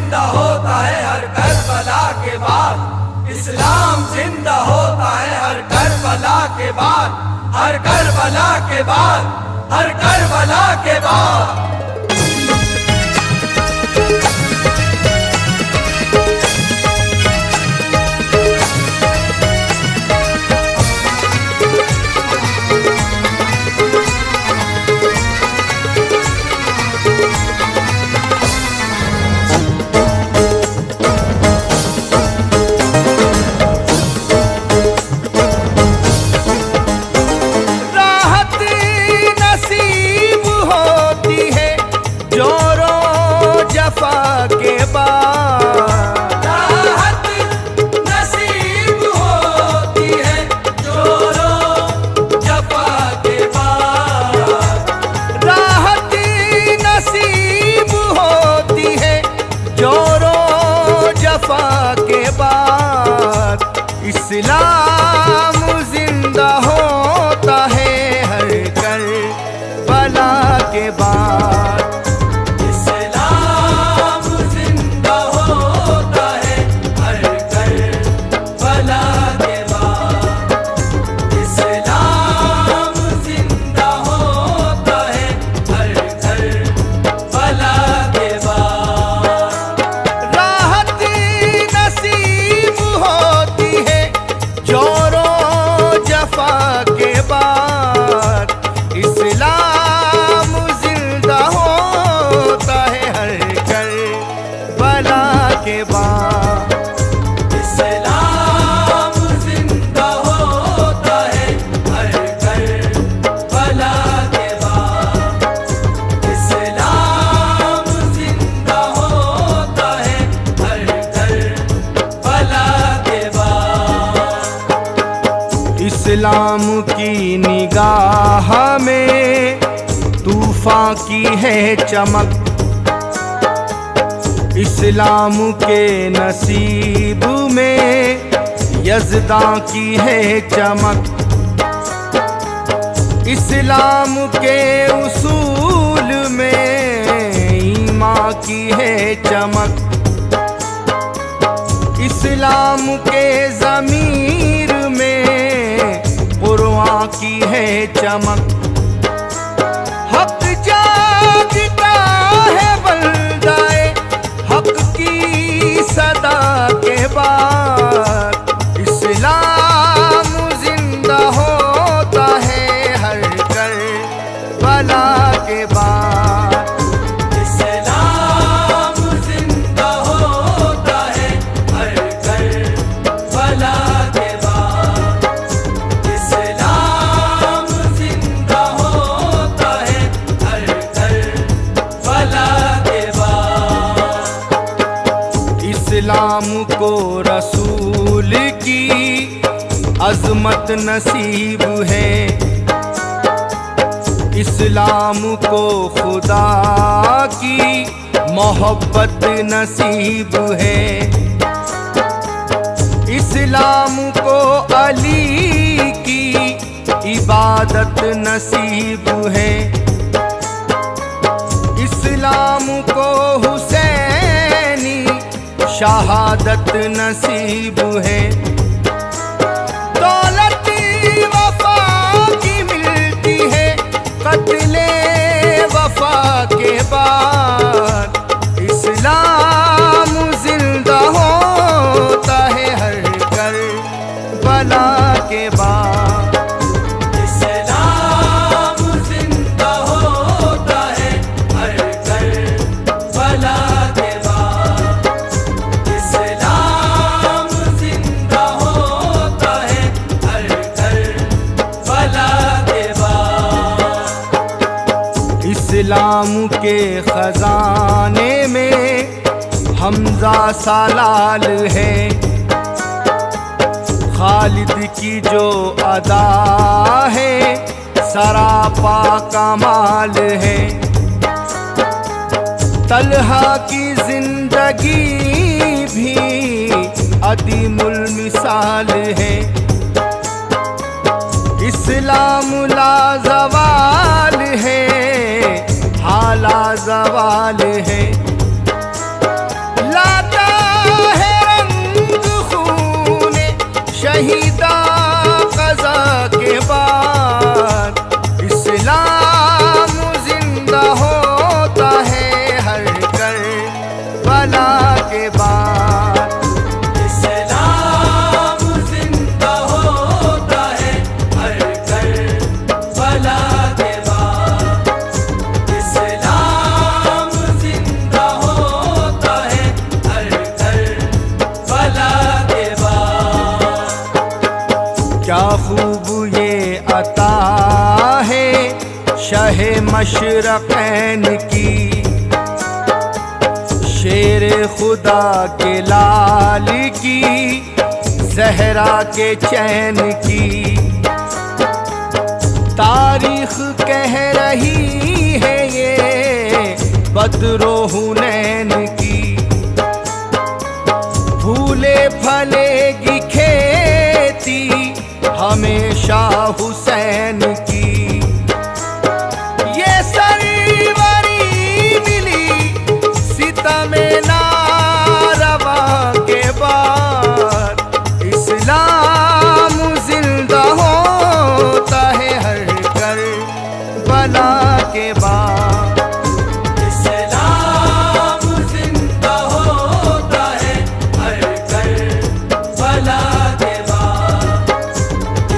जिंदा होता है हर करबला के बाद। इस्लाम जिंदा होता है हर करबला के बाद, हर करबला के बाद, हर करबला के बाद। इस्लाम जिंदा होता है हर करबला के बाद। इस्लाम जिंदा होता है हर करबला के बाद। इस्लाम जिंदा होता है हर करबला के बाद। राहत नसीब होती है जोरो जफा के बाद। इस्लाम जिंदा होता है हर करबला के बाद। इस्लाम जिंदा होता है हर करबला के बाद। इस्लाम जिंदा होता है हर करबला के बाद। इस्लाम की निगाह में तूफान की है चमक। इस्लाम के नसीब में यज़दां की है चमक। इस्लाम के उसूल में ईमान की है चमक। इस्लाम के ज़मीर में कुरान की है चमक। हक जागता है बंदाए हक की सदा के बाद। इस्लाम जिंदा होता है हर करबला के बाद। इस्लाम जिंदा होता है हर करबला के बाद। इस्लाम जिंदा होता है हर करबला के बाद। इस्लाम को रसूल की अज़मत नसीब है। इस्लाम को खुदा की मोहब्बत नसीब है। इस्लाम को अली की इबादत नसीब है। इस्लाम को हुसैनी शहादत नसीब है। दौलत वफा की मिलती है कत्ले वफा के बाद। इस्लाम जिंदा होता है हर करबला के बाद। इस्लाम जिंदा होता है हर करबला के बाद। इस्लाम जिंदा होता है हर करबला के बाद। इस्लाम के खजाने में हमजा सालाल है। खालिद की जो अदा है सरापा कमाल है। तलहा की जिंदगी भी अदीमुल मिसाल है। इस्लाम लाजवाल है हाला जवाल है। ला मशरक़ैन की, शेर खुदा के लाल की, ज़हरा के चैन की। तारीख कह रही है ये बद्रो हुनैन की, फूले फलेगी खेती हमेशा हुसैन की। ये सरवरी मिली सितमे नारवा के बाद, इस्लाम जिंदा होता है हर करबला के बाद। इस्लाम जिंदा होता है हर करबला के बाद।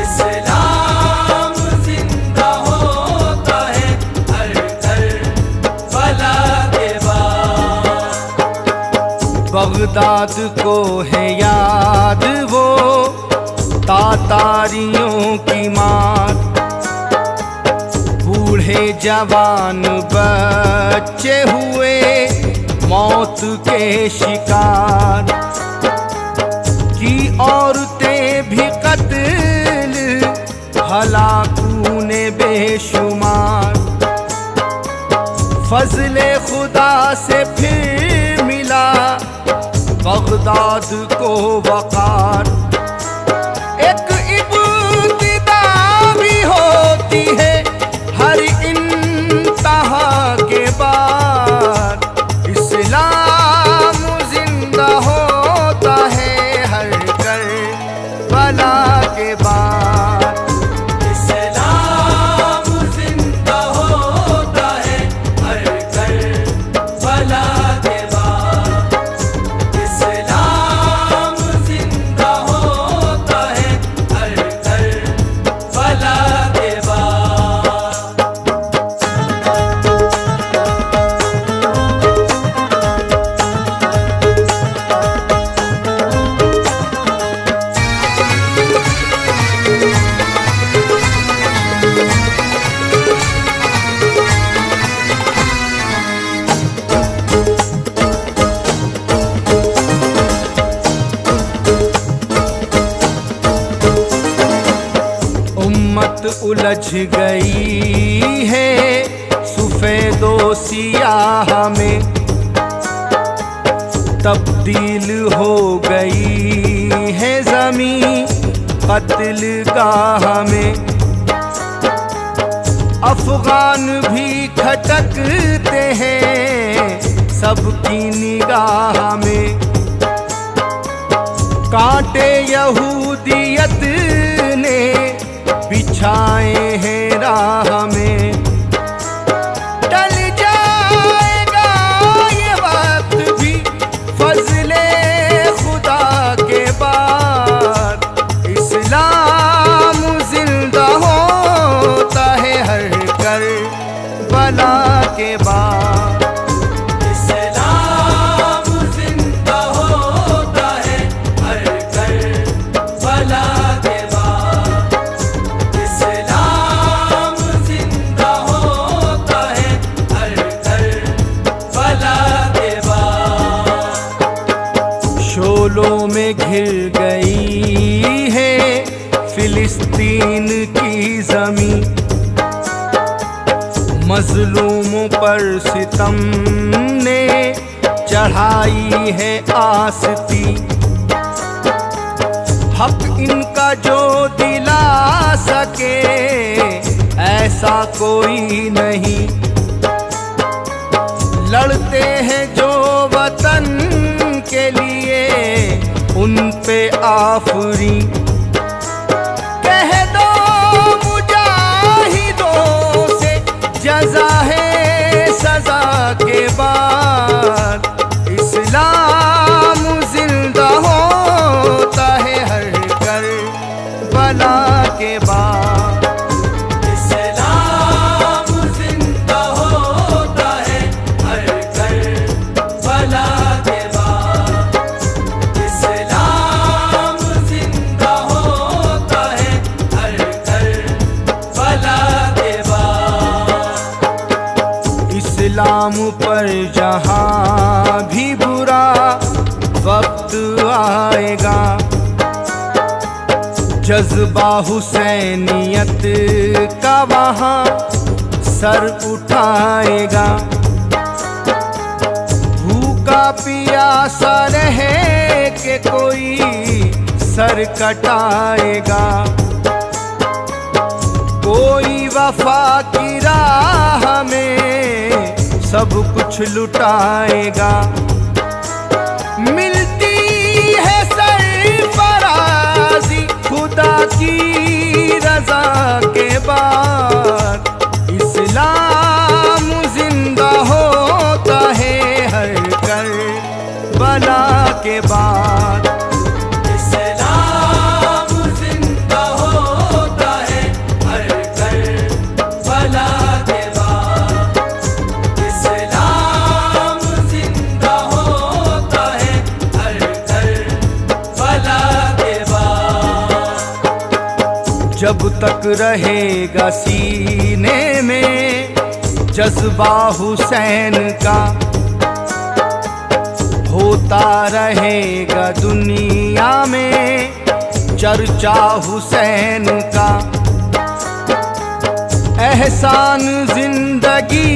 इस्लाम जिंदा होता है हर करबला के बाद। बगदाद को है याद वो तातारियों की मार, बूढ़े जवान बच्चे हुए मौत के शिकार, की औरतें भी कत्ल हलाकू ने बेशुमार। फजले खुदा से फिर मिला बगदाद को वकार। एक इब्तिदा भी होती है हर इंतहा के बाद, इस्लाम जिंदा होता है हर करबला के बाद। इस्लाम जिंदा होता है हर करबला के बाद। इस्लाम जिंदा होता है हर करबला के बाद। उम्मत उलझ गई है सफेदो सियाह में, तब्दील हो गई है ज़मीं कत्ल गाह में। अफगान भी खटकते हैं सबकी निगाह में, कांटे यहूदियत ने बिछाए हैं राह में। टल जाएगा ये वक्त भी फजले खुदा के बाद, इस्लाम जिंदा होता है हर करबला के बाद। इस्लाम जिंदा होता है हर करबला के बाद। इस्लाम जिंदा होता है हर करबला के बाद। शोलों में घिर गई है फिलिस्तीन की ज़मीं, मजलूमों पर सितम ने चढ़ाई है आस्ती। हक इनका जो दिला सके ऐसा कोई नहीं, लड़ते हैं जो वतन के लिए उन पे आफरी। कह दो मुजाहिदों से जज़ा है सजा के बाद, इस्लाम जिंदा होता है हर करबला के बाद। इस्लाम जिंदा होता है हर करबला के बाद। इस्लाम जिंदा होता है हर करबला के बाद। जज्बा हुसैनियत का वहाँ सर उठाएगा। भूखा पियासा रहे कि कोई सर कटाएगा। कोई वफा की राह में सब कुछ लुटाएगा। मिलती है सरफराजी खुदा की रजा के बाद। इस्लाम जिंदा होता है हर करबला के बाद। इस्लाम जिंदा होता है हर करबला के बाद। इस्लाम जिंदा होता है हर करबला के बाद। जब तक रहेगा सीने में जज्बा हुसैन का, होता रहेगा दुनिया में चर्चा हुसैन का। एहसान जिंदगी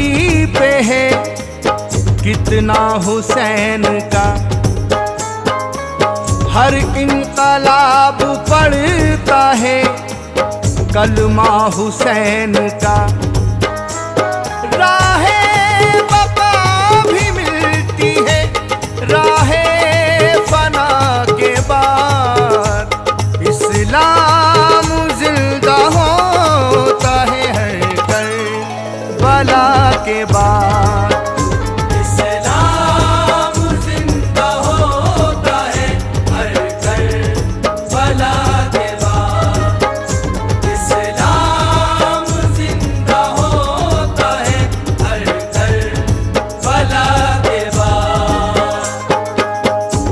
पे है कितना हुसैन का। हर इनकलाब पड़ता है कलमा हुसैन का। राहे बका भी मिलती है राहे फना के बाद। इस्लाम जिंदा होता है हर करबला के बाद। इस्लाम जिंदा होता है हर करबला के बाद। इस्लाम जिंदा होता है हर करबला के बाद।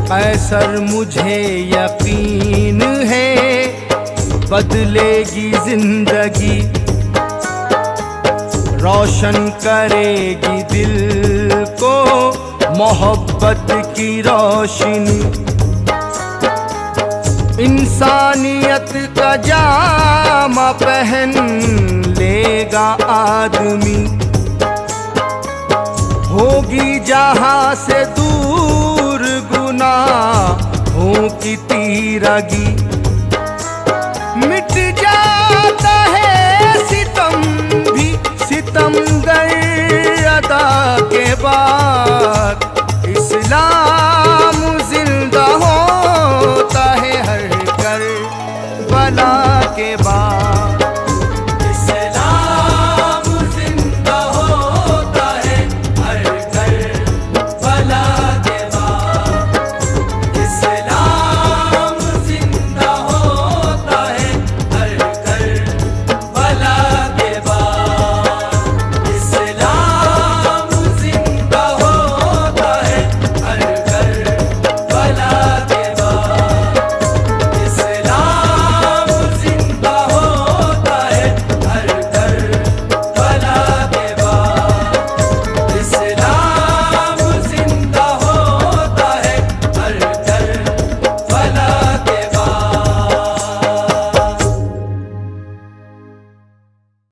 कैसर मुझे यकीन है बदलेगी जिंदगी। रोशन करेगी दिल को मोहब्बत की रोशनी। इंसानियत का जामा पहन लेगा आदमी। होगी जहां से दूर गुनाहों की तीरगी। मिट जाता है सितम भी सितमगर अदा के बाद। इस्लाम